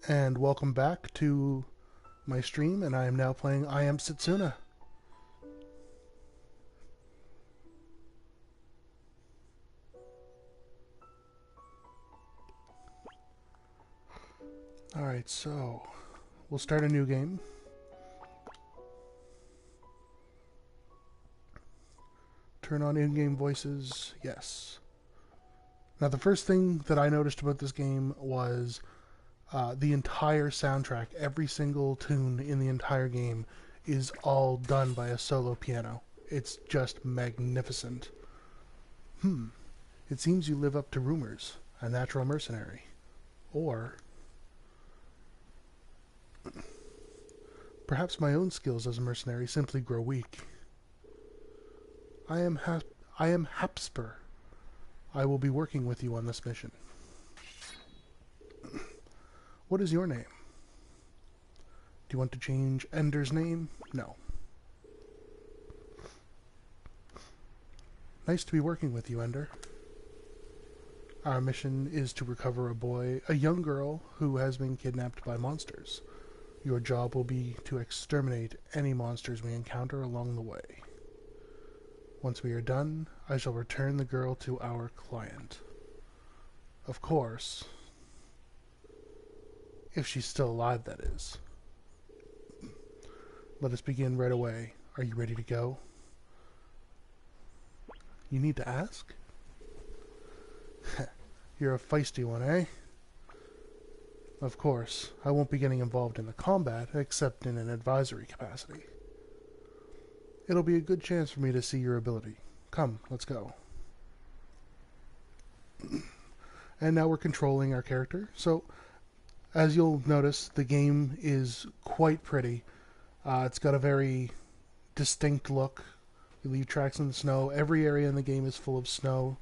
And welcome back to my stream, and I am now playing I Am Setsuna. Alright, so we'll start a new game. Turn on in-game voices, yes. Now the first thing that I noticed about this game was the entire soundtrack, every single tune in the entire game is all done by a solo piano. It's just magnificent. It seems you live up to rumors, a natural mercenary. Or perhaps my own skills as a mercenary simply grow weak. I am Hapsper. I will be working with you on this mission. What is your name? Do you want to change Ender's name? No. Nice to be working with you, Ender. Our mission is to recover a young girl who has been kidnapped by monsters. Your job will be to exterminate any monsters we encounter along the way. Once we are done, I shall return the girl to our client. Of course, if she's still alive, that is. Let us begin right away. Are you ready to go? You need to ask? You're a feisty one, eh? Of course, I won't be getting involved in the combat, except in an advisory capacity. It'll be a good chance for me to see your ability. Come, let's go. And now we're controlling our character. So, as you'll notice, the game is quite pretty. It's got a very distinct look. You leave tracks in the snow. Every area in the game is full of snow.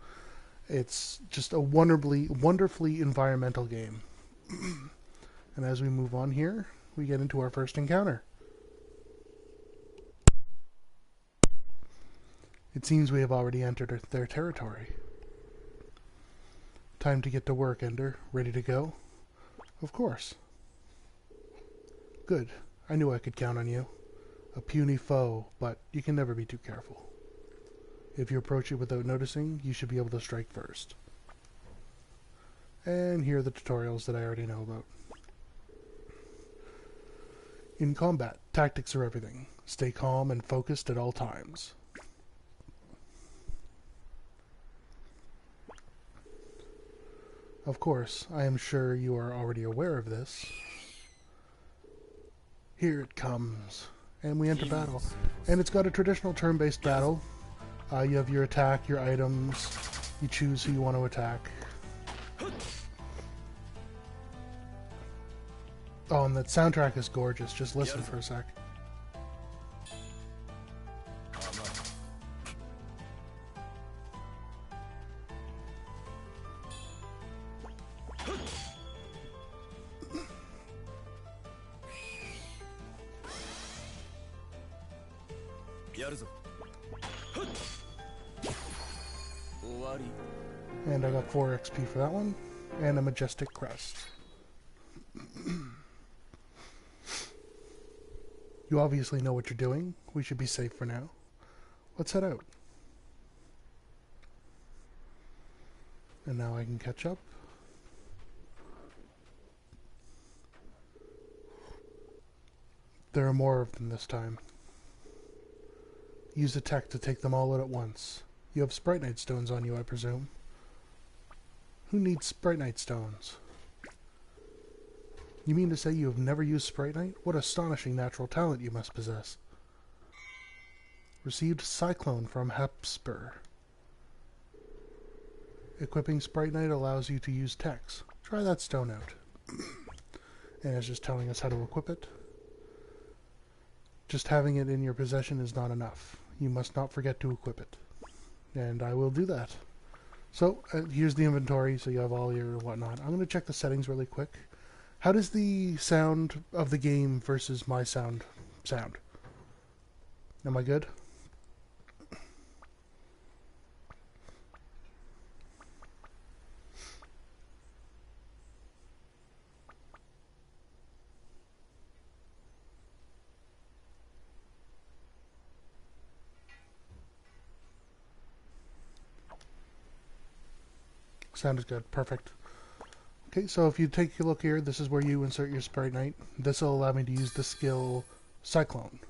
It's just a wonderfully environmental game. And as we move on here, we get into our first encounter. It seems we have already entered their territory. Time to get to work, Ender. Ready to go? Of course. Good. I knew I could count on you. A puny foe, but you can never be too careful. If you approach it without noticing, you should be able to strike first. And here are the tutorials that I already know about. In combat, tactics are everything. Stay calm and focused at all times. Of course, I am sure you are already aware of this. Here it comes. And we enter battle. And it's got a traditional turn-based battle. You have your attack, your items. You choose who you want to attack. Oh, and that soundtrack is gorgeous. Just listen for a sec. And I got 4 XP for that one. And a majestic crest. You obviously know what you're doing. We should be safe for now. Let's head out. And now I can catch up. There are more of them this time. Use a tech to take them all out at once. You have Sprite Night Stones on you, I presume. Who needs Sprite Night Stones? You mean to say you have never used Sprite Night? What astonishing natural talent you must possess. Received Cyclone from Hapsper. Equipping Sprite Night allows you to use techs. Try that stone out. And it's just telling us how to equip it. Just having it in your possession is not enough. You must not forget to equip it. And I will do that. So, here's the inventory, so you have all your whatnot. I'm going to check the settings really quick. How does the sound of the game versus my sound? Am I good? Sounded good. Perfect. Okay, so if you take a look here, this is where you insert your Sprite Knight. This will allow me to use the skill Cyclone.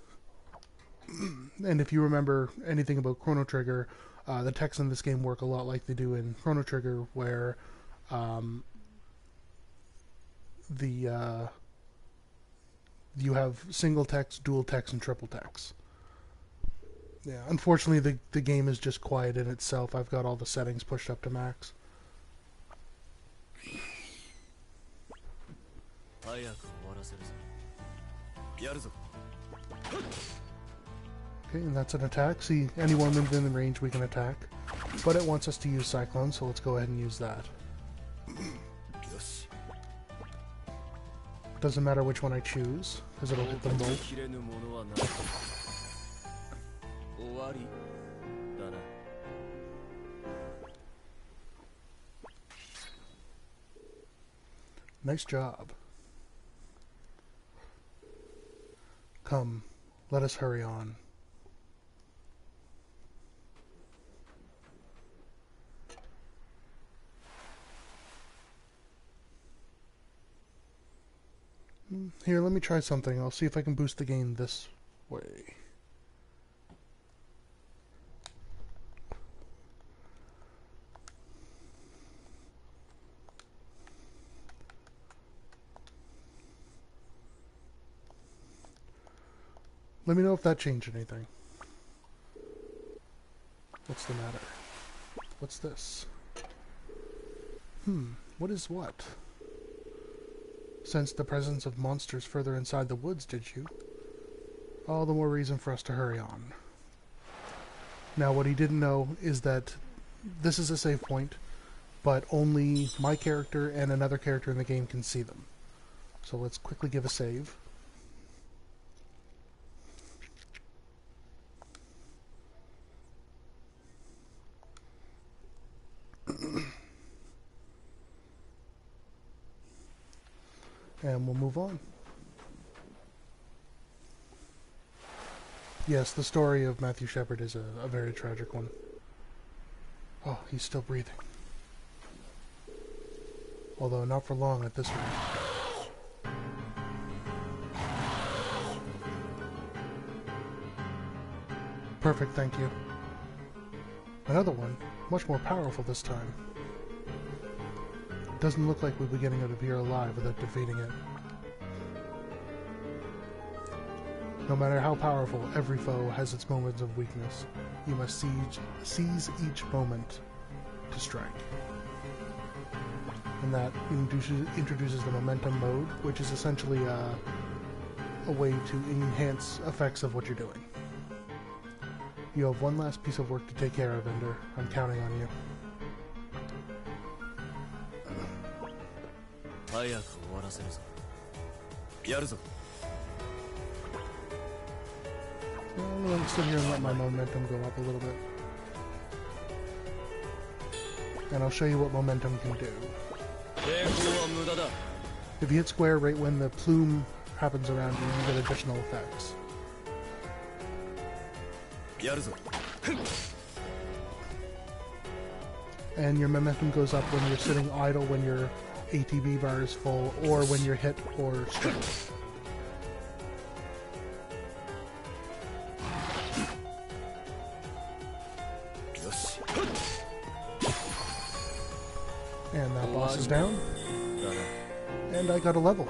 And if you remember anything about Chrono Trigger, the texts in this game work a lot like they do in Chrono Trigger, where you have single text, dual text, and triple text. Yeah, unfortunately the game is just quiet in itself. I've got all the settings pushed up to max. Okay, and that's an attack. See, anyone within the range we can attack. But it wants us to use Cyclone, so let's go ahead and use that. Doesn't matter which one I choose, because it'll hit them both. Nice job. Come, let us hurry on. Here, let me try something. I'll see if I can boost the gain this way. Let me know if that changed anything. What's the matter? What's this? What is what? Sensed the presence of monsters further inside the woods, did you? All the more reason for us to hurry on. Now, what he didn't know is that this is a save point, but only my character and another character in the game can see them. So let's quickly give a save. And we'll move on. Yes, the story of Matthew Shepard is a very tragic one. Oh, he's still breathing. Although not for long at this rate. Perfect, thank you. Another one, much more powerful this time. Doesn't look like we'll be getting out of here alive without defeating it. No matter how powerful, every foe has its moments of weakness. You must seize each moment to strike. And that introduces the momentum mode, which is essentially a way to enhance effects of what you're doing. You have one last piece of work to take care of, Ender. I'm counting on you. I'm going to sit here and let my momentum go up a little bit. And I'll show you what momentum can do. If you hit square right when the plume happens around you, you get additional effects. And your momentum goes up when you're sitting idle, when your ATB bar is full, or when you're hit or struck. And that boss is down. And I got a level.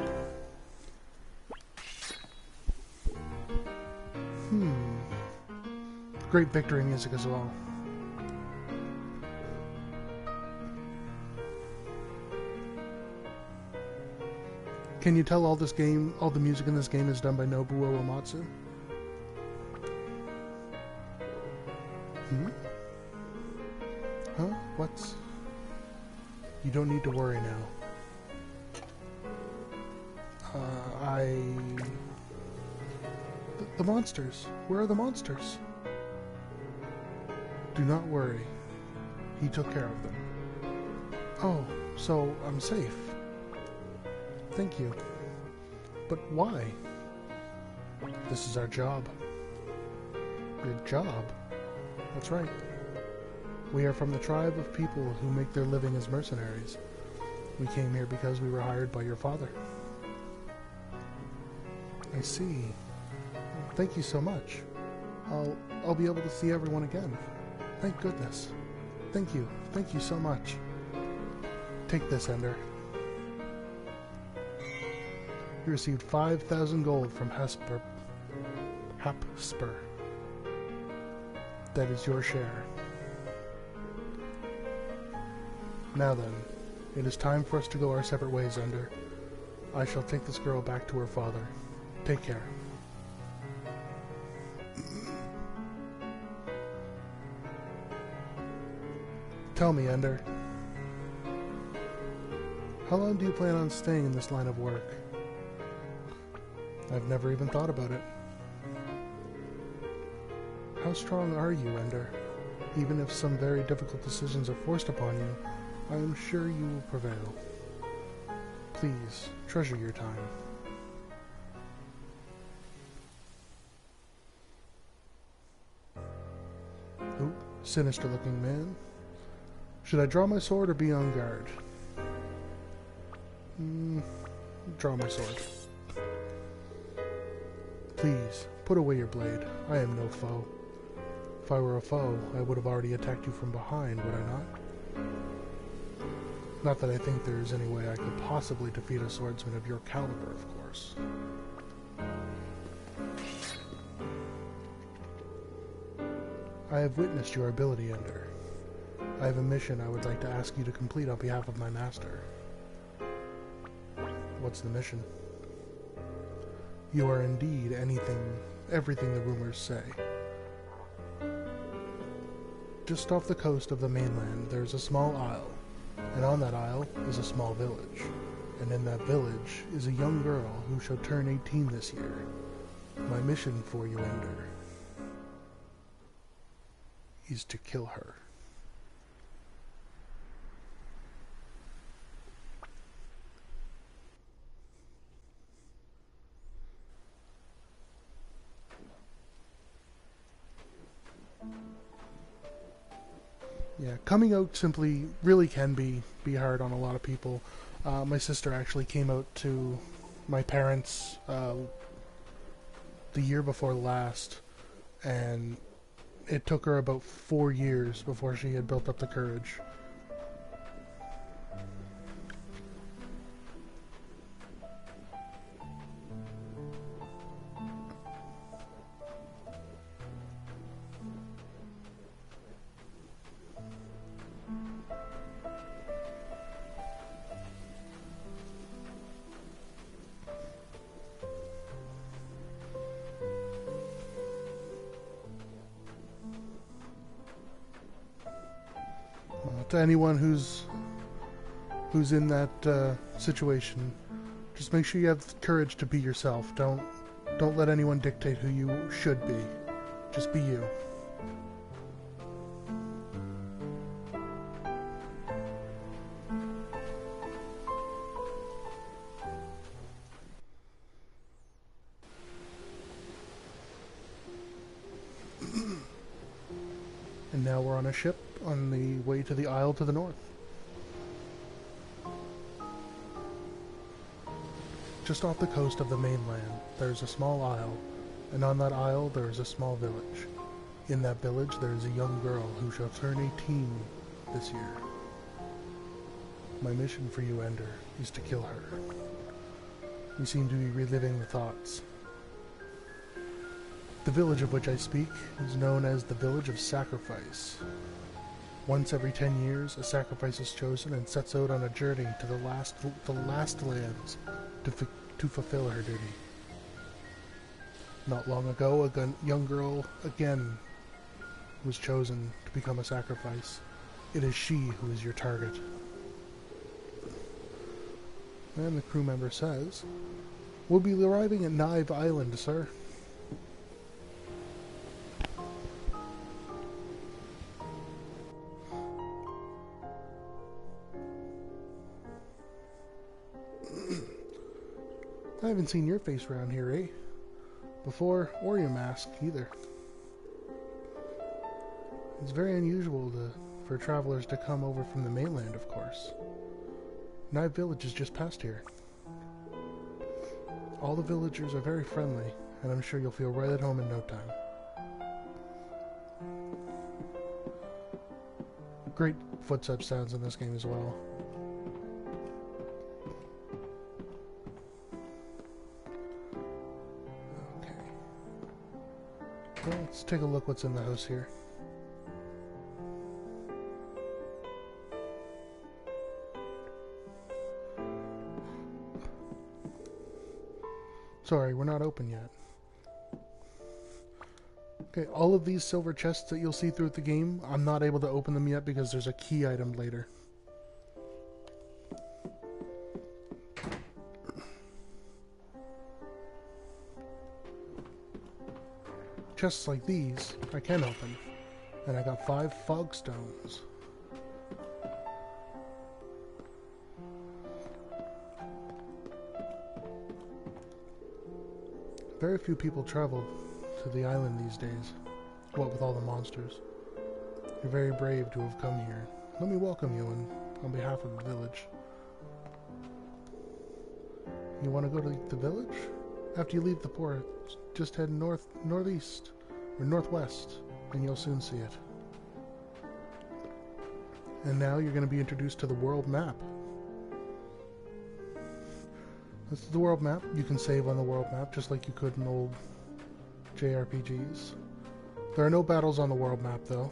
Great victory music as well. Can you tell all the music in this game is done by Nobuo Uematsu? Huh? What's... You don't need to worry now. The monsters. Where are the monsters? Do not worry. He took care of them. Oh, so I'm safe. Thank you. But why? This is our job. Your job? That's right. We are from the tribe of people who make their living as mercenaries. We came here because we were hired by your father. I see. Thank you so much. I'll be able to see everyone again. Thank goodness. Thank you. Thank you so much. Take this, Ender. You received 5,000 gold from Hapspur. That is your share. Now then, it is time for us to go our separate ways, Ender. I shall take this girl back to her father. Take care. Tell me, Ender. How long do you plan on staying in this line of work? I've never even thought about it. How strong are you, Ender? Even if some very difficult decisions are forced upon you, I am sure you will prevail. Please, treasure your time. Ooh, sinister-looking man. Should I draw my sword or be on guard? Draw my sword. Please, put away your blade. I am no foe. If I were a foe, I would have already attacked you from behind, would I not? Not that I think there is any way I could possibly defeat a swordsman of your caliber, of course. I have witnessed your ability, Ender. I have a mission I would like to ask you to complete on behalf of my master. What's the mission? You are indeed everything the rumors say. Just off the coast of the mainland, there's a small isle, and on that isle is a small village. And in that village is a young girl who shall turn 18 this year. My mission for you, Ender, is to kill her. Yeah, coming out simply really can be hard on a lot of people. My sister actually came out to my parents the year before last, and it took her about 4 years before she had built up the courage. To anyone who's in that situation, just make sure you have the courage to be yourself. Don't let anyone dictate who you should be. Just be you. And now we're on a ship on the way to the isle to the north. Just off the coast of the mainland, there's a small isle, and on that isle there is a small village. In that village there is a young girl who shall turn 18 this year. My mission for you, Ender, is to kill her. We seem to be reliving the thoughts. The village of which I speak is known as the Village of Sacrifice. Once every 10 years, a sacrifice is chosen and sets out on a journey to the last lands to fulfill her duty. Not long ago, a young girl again was chosen to become a sacrifice. It is she who is your target. And the crew member says, "We'll be arriving at Knive Island, sir." I haven't seen your face around here, eh? Before, or your mask, either. It's very unusual for travelers to come over from the mainland, of course. Knive Village is just past here. All the villagers are very friendly, and I'm sure you'll feel right at home in no time. Great footstep sounds in this game as well. Okay. Well, let's take a look what's in the house here. Sorry, we're not open yet. Okay, all of these silver chests that you'll see throughout the game, I'm not able to open them yet because there's a key item later. Chests like these, I can open. And I got 5 fog stones. Very few people travel to the island these days. What with all the monsters. You're very brave to have come here. Let me welcome you on behalf of the village. You want to go to the village? After you leave the port, just head northeast or northwest, and you'll soon see it. And now you're going to be introduced to the world map. This is the world map. You can save on the world map just like you could in old JRPGs. There are no battles on the world map though,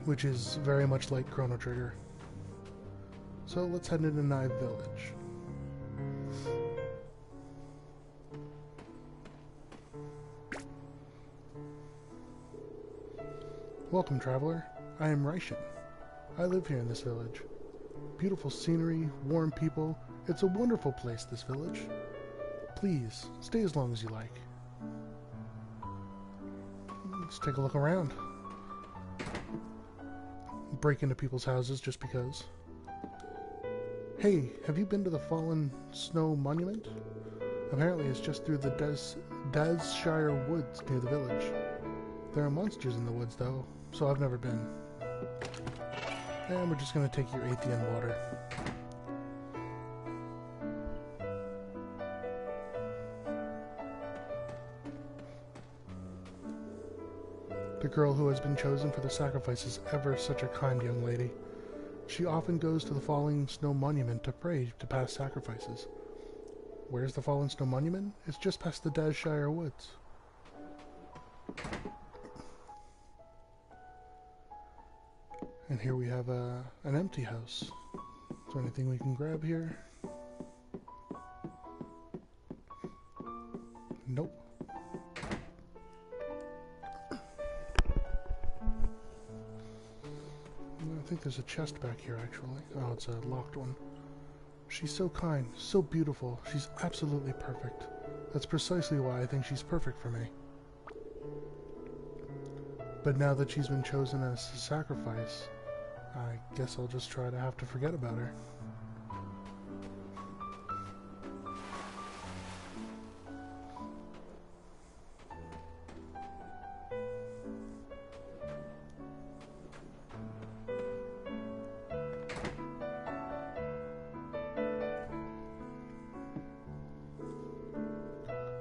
which is very much like Chrono Trigger. So let's head into Knive Village. Welcome, traveler. I am Raishin. I live here in this village. Beautiful scenery, warm people. It's a wonderful place, this village. Please, stay as long as you like. Let's take a look around. Break into people's houses just because. Hey, have you been to the Fallen Snow Monument? Apparently it's just through the Dazshire Woods near the village. There are monsters in the woods though, so I've never been. And we're just going to take your Athean water. The girl who has been chosen for the sacrifice is ever such a kind young lady. She often goes to the Falling Snow Monument to pray to past sacrifices. Where's the Fallen Snow Monument? It's just past the Dazshire Woods. And here we have an empty house. Is there anything we can grab here? Nope. I think there's a chest back here actually. Oh, it's a locked one. She's so kind, so beautiful. She's absolutely perfect. That's precisely why I think she's perfect for me. But now that she's been chosen as a sacrifice, I guess I'll just try to have to forget about her.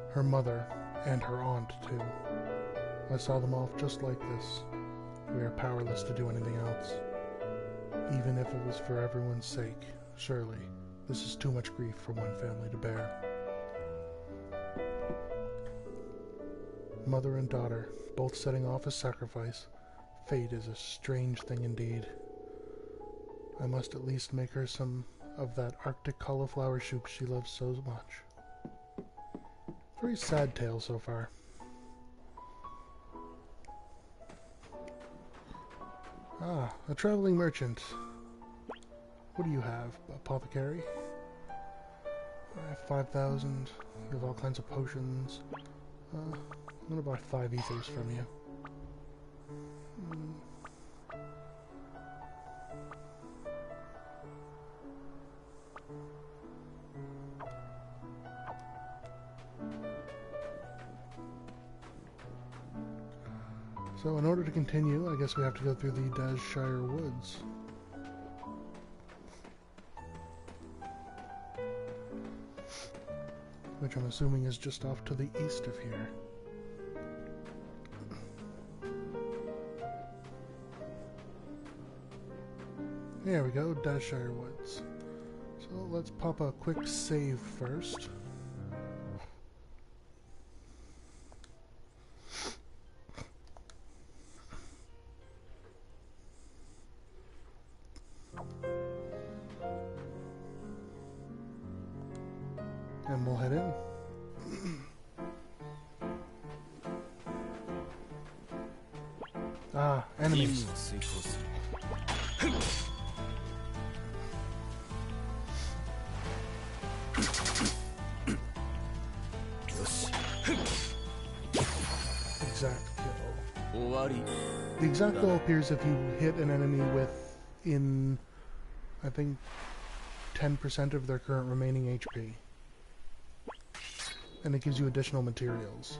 Her mother, and her aunt, too. I saw them off just like this. We are powerless to do anything else. Even if it was for everyone's sake, surely, this is too much grief for one family to bear. Mother and daughter, both setting off a sacrifice. Fate is a strange thing indeed. I must at least make her some of that Arctic cauliflower soup she loves so much. Very sad tale so far. Ah, a traveling merchant. What do you have? Apothecary? I have 5,000. You have all kinds of potions. I'm gonna buy 5 ethers from you. So in order to continue, I guess we have to go through the Dashshire Woods. Which I'm assuming is just off to the east of here. There we go, Dashshire Woods. So let's pop a quick save first. And we'll head in. Ah, enemies. Exact kill. The exact kill appears if you hit an enemy within, I think, 10% of their current remaining HP. And it gives you additional materials.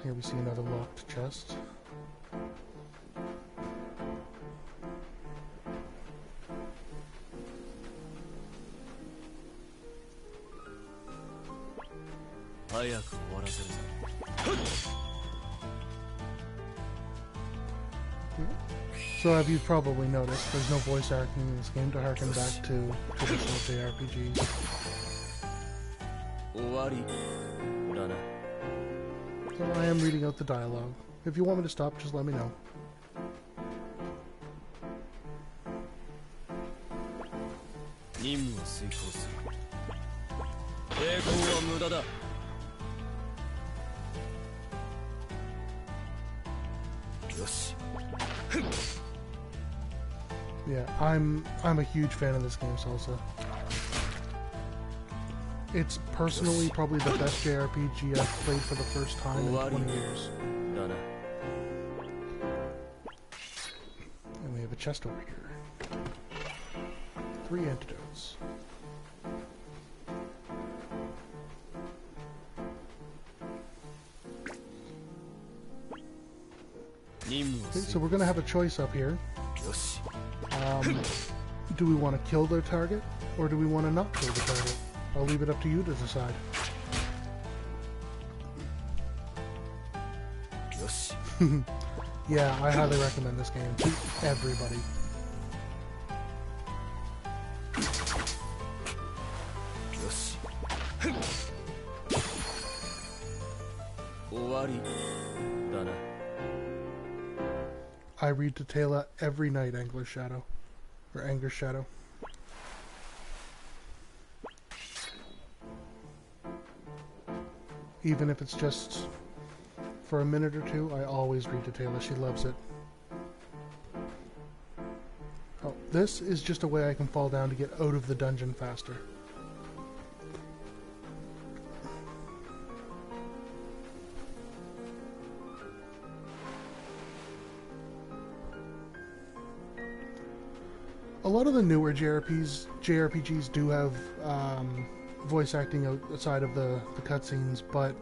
Here we see another locked chest. So as you've probably noticed, there's no voice acting in this game to harken back to traditional JRPGs. So I am reading out the dialogue. If you want me to stop, just let me know. Yeah, I'm a huge fan of this game, Salsa. It's personally probably the best JRPG I've played for the first time in 20 years. And we have a chest over here. 3 antidotes. Okay, so we're gonna have a choice up here. Do we want to kill their target, or do we want to not kill the target? I'll leave it up to you to decide. Yeah, I highly recommend this game to everybody. I read to Taylor every night, Angler Shadow. Or Anger Shadow. Even if it's just for a minute or two, I always read to Taylor. She loves it. Oh, this is just a way I can fall down to get out of the dungeon faster. A lot of the newer JRPGs do have voice acting outside of the cutscenes, but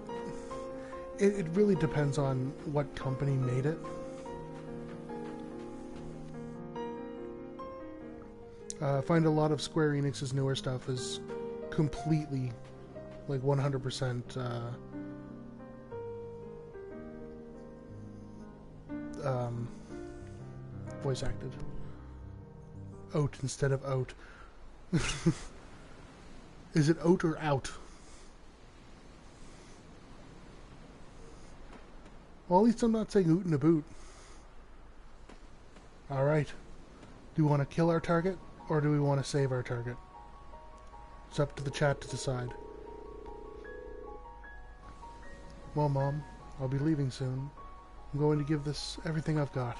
it really depends on what company made it. I find a lot of Square Enix's newer stuff is completely, like 100% voice acted. Oat instead of out. Is it oat or out? Well, at least I'm not saying oot and a boot. Alright. Do we want to kill our target, or do we want to save our target? It's up to the chat to decide. Well, Mom, I'll be leaving soon. I'm going to give this everything I've got.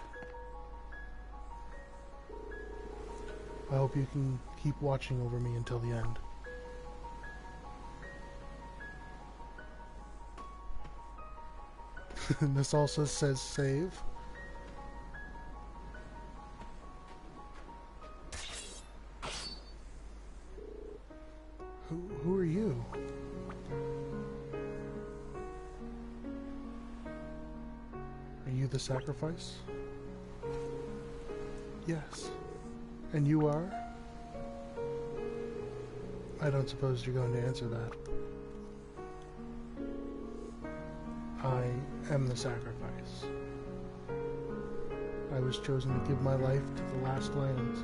I hope you can keep watching over me until the end. This also says save. Who are you? Are you the sacrifice? Yes. And you are? I don't suppose you're going to answer that. I am the sacrifice. I was chosen to give my life to the last lands,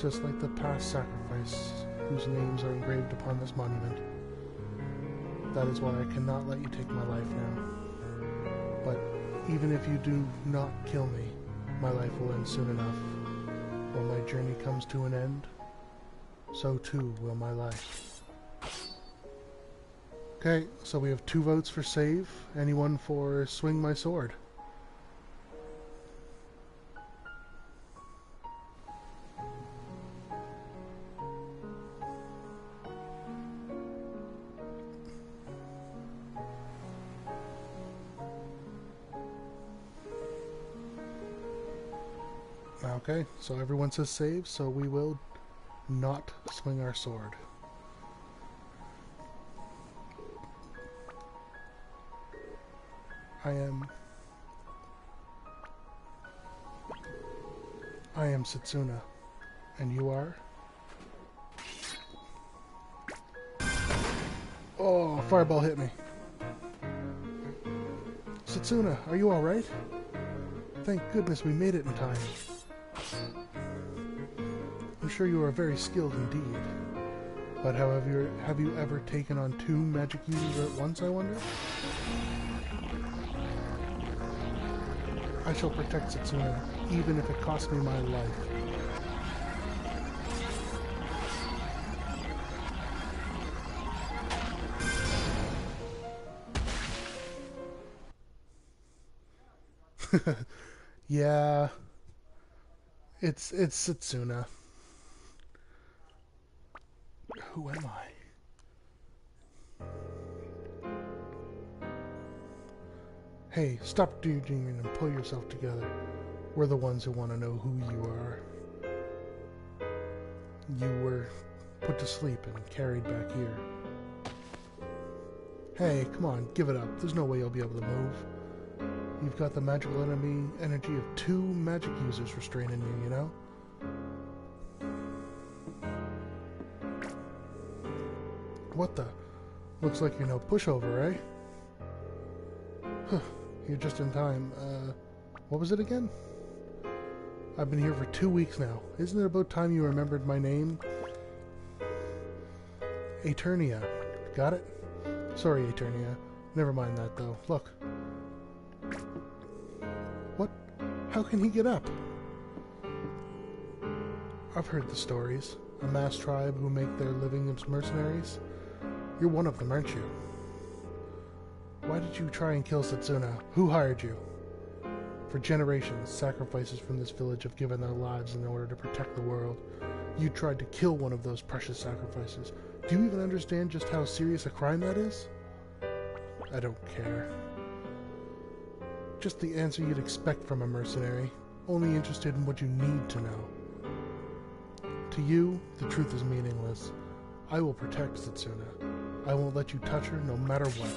just like the past sacrifice whose names are engraved upon this monument. That is why I cannot let you take my life now. But even if you do not kill me, my life will end soon enough. When my journey comes to an end, so too will my life. Okay, so we have 2 votes for save. Anyone for swing my sword? Okay, so everyone says save, so we will not swing our sword. I am Setsuna. And you are? Oh, fireball hit me. Setsuna, are you alright? Thank goodness we made it in time. I'm sure you are very skilled indeed. But however, have you ever taken on 2 magic users at once, I wonder? I shall protect Setsuna, even if it costs me my life. Yeah, it's Setsuna. Who am I? Hey, stop daydreaming and pull yourself together. We're the ones who want to know who you are. You were put to sleep and carried back here. Hey, come on, give it up. There's no way you'll be able to move. You've got the magical energy of 2 magic users restraining you, you know? What the? Looks like you're no pushover, eh? Huh, you're just in time. What was it again? I've been here for 2 weeks now. Isn't it about time you remembered my name? Eternia. Got it? Sorry, Eternia. Never mind that, though. Look. What? How can he get up? I've heard the stories. A mass tribe who make their living as mercenaries. You're one of them, aren't you? Why did you try and kill Setsuna? Who hired you? For generations, sacrifices from this village have given their lives in order to protect the world. You tried to kill one of those precious sacrifices. Do you even understand just how serious a crime that is? I don't care. Just the answer you'd expect from a mercenary, only interested in what you need to know. To you, the truth is meaningless. I will protect Setsuna. I won't let you touch her no matter what.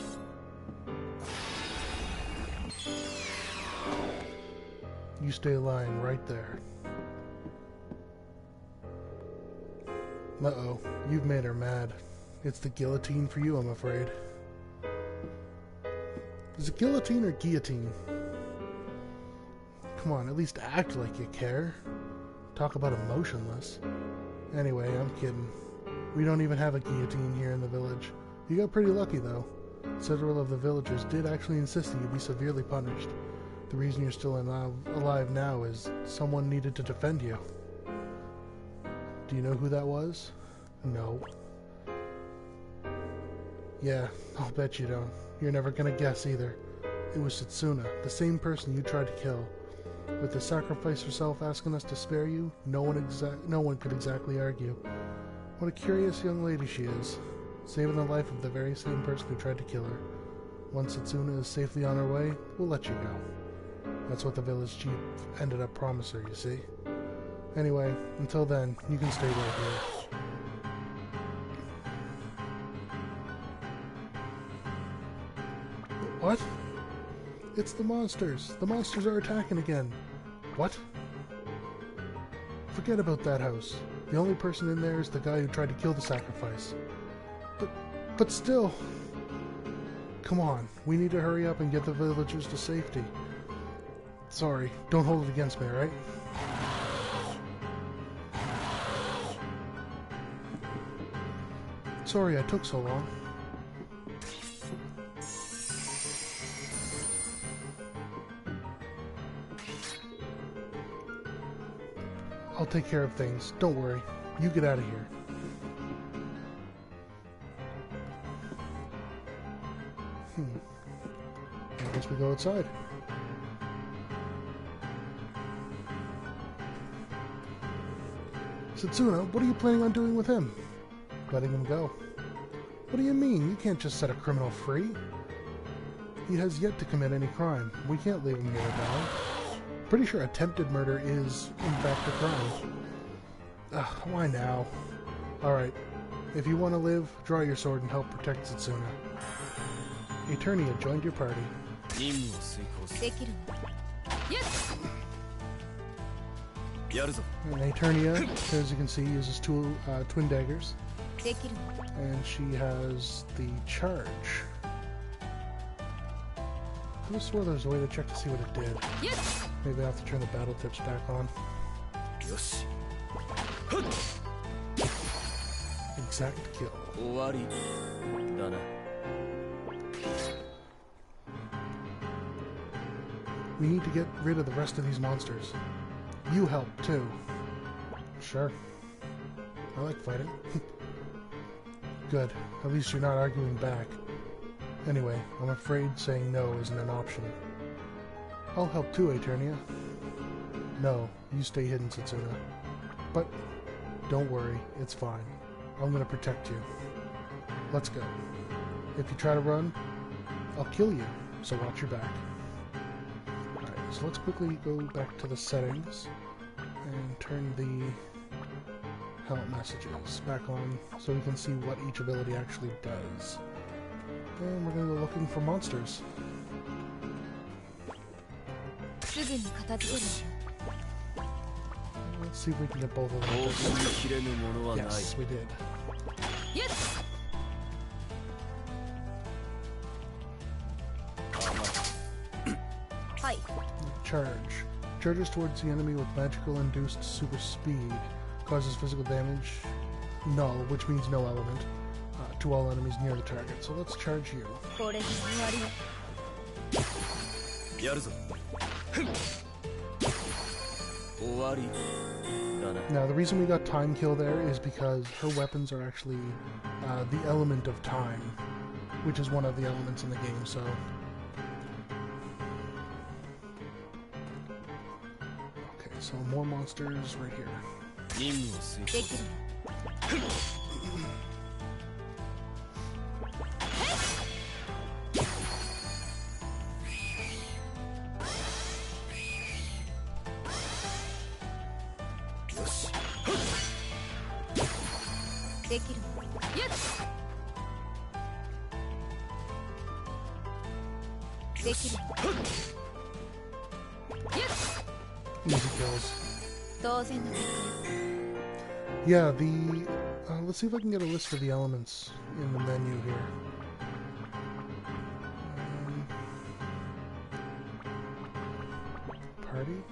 You stay lying right there. Uh-oh, you've made her mad. It's the guillotine for you, I'm afraid. Is it guillotine or guillotine? Come on, at least act like you care. Talk about emotionless. Anyway, I'm kidding. We don't even have a guillotine here in the village. You got pretty lucky, though. Several of the villagers did actually insist that you be severely punished. The reason you're still alive now is someone needed to defend you. Do you know who that was? No. Yeah, I'll bet you don't. You're never gonna guess either. It was Setsuna, the same person you tried to kill. With the sacrifice herself asking us to spare you, no one could exactly argue. What a curious young lady she is, saving the life of the very same person who tried to kill her. Once Setsuna is safely on her way, we'll let you go. That's what the village chief ended up promising her, you see. Anyway, until then, you can stay right here. What? It's the monsters! The monsters are attacking again! What? Forget about that house. The only person in there is the guy who tried to kill the sacrifice. But still... Come on, we need to hurry up and get the villagers to safety. Sorry, don't hold it against me, alright? Sorry I took so long. I'll take care of things. Don't worry. You get out of here. I guess we go outside. Setsuna, what are you planning on doing with him? Letting him go. What do you mean? You can't just set a criminal free. He has yet to commit any crime. We can't leave him here to die. Pretty sure attempted murder is, in fact, a crime. Ugh, why now? Alright, if you want to live, draw your sword and help protect Setsuna. Eternia joined your party. And Eternia, as you can see, uses two twin daggers. And she has the charge. I just swore there was a way to check to see what it did. Maybe I have to turn the battle tips back on. Exact kill. We need to get rid of the rest of these monsters. You help too. Sure. I like fighting. Good. At least you're not arguing back. Anyway, I'm afraid saying no isn't an option. I'll help too, Eternia. No, you stay hidden, Setsuna. But don't worry, it's fine. I'm gonna protect you. Let's go. If you try to run, I'll kill you, so watch your back. Alright, so let's quickly go back to the settings and turn the help messages back on so we can see what each ability actually does. And we're gonna go looking for monsters. Let's see if we can get both of them. Yes, we did. Charge. Charges towards the enemy with magical induced super speed. Causes physical damage. Null, which means no element. To all enemies near the target. So let's charge you. Now the reason we got time kill there is because her weapons are actually the element of time, which is one of the elements in the game, so... Okay, so more monsters right here. Easy kills. Yeah, let's see if I can get a list of the elements in the menu here. Party?